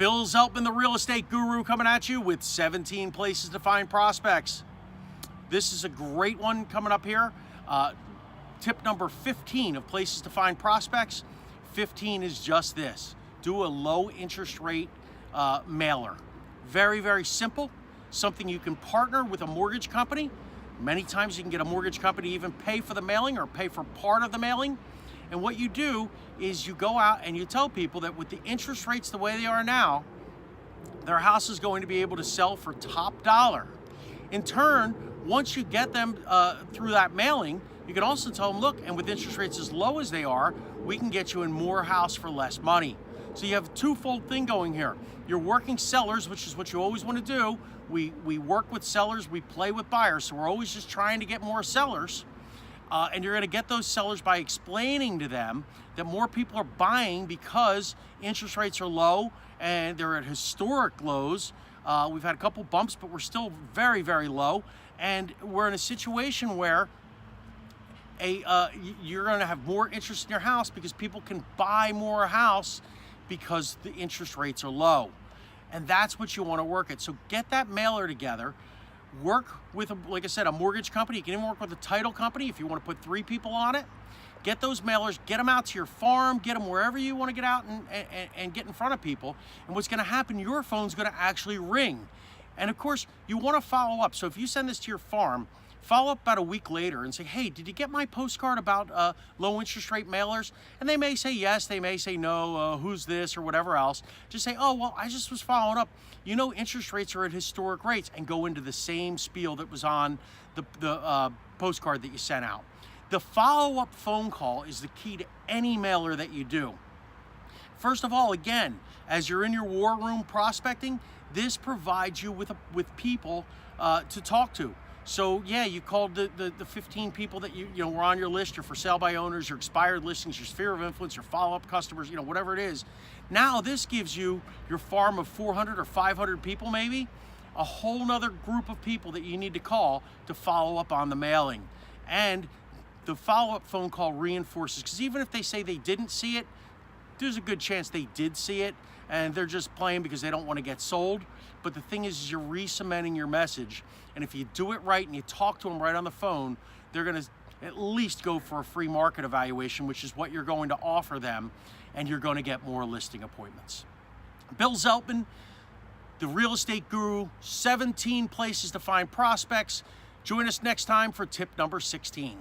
Bill Zeltman, the real estate guru, coming at you with 17 places to find prospects. This is a great one coming up here. Tip number 15 of places to find prospects. 15 is just this. Do a low interest rate mailer. Very, very simple. Something you can partner with a mortgage company. Many times you can get a mortgage company to even pay for the mailing or pay for part of the mailing. And what you do is you go out and you tell people that with the interest rates the way they are now, their house is going to be able to sell for top dollar. In turn, once you get them through that mailing, you can also tell them, look, and with interest rates as low as they are, we can get you in more house for less money. So you have a twofold thing going here. You're working sellers, which is what you always want to do. We work with sellers, we play with buyers, so we're always just trying to get more sellers. And you're going to get those sellers by explaining to them that more people are buying because interest rates are low and they're at historic lows. We've had a couple bumps, but we're still very, very low. And we're in a situation where you're going to have more interest in your house because people can buy more house because the interest rates are low. And that's what you want to work at. So get that mailer together. Work with, like I said, a mortgage company. You can even work with a title company if you want to put 3 people on it. Get those mailers, get them out to your farm, get them wherever you want to get out and get in front of people. And what's going to happen, your phone's going to actually ring. And of course, you want to follow up. So if you send this to your farm, follow up about a week later and say, hey, did you get my postcard about low interest rate mailers? And they may say yes, they may say no, who's this or whatever else. Just say, oh, well, I just was following up. You know, interest rates are at historic rates, and go into the same spiel that was on the postcard that you sent out. The follow-up phone call is the key to any mailer that you do. First of all, again, as you're in your war room prospecting, this provides you with people to talk to. So yeah, you called the 15 people that you know were on your list, your for sale by owners, your expired listings, your sphere of influence, your follow-up customers, you know, whatever it is. Now this gives you your farm of 400 or 500 people maybe, a whole nother group of people that you need to call to follow up on the mailing. And the follow-up phone call reinforces, because even if they say they didn't see it, there's a good chance they did see it and they're just playing because they don't want to get sold. But the thing is you're re-cementing your message. And if you do it right and you talk to them right on the phone, they're going to at least go for a free market evaluation, which is what you're going to offer them, and you're going to get more listing appointments. Bill Zeltman, the real estate guru, 17 places to find prospects. Join us next time for tip number 16.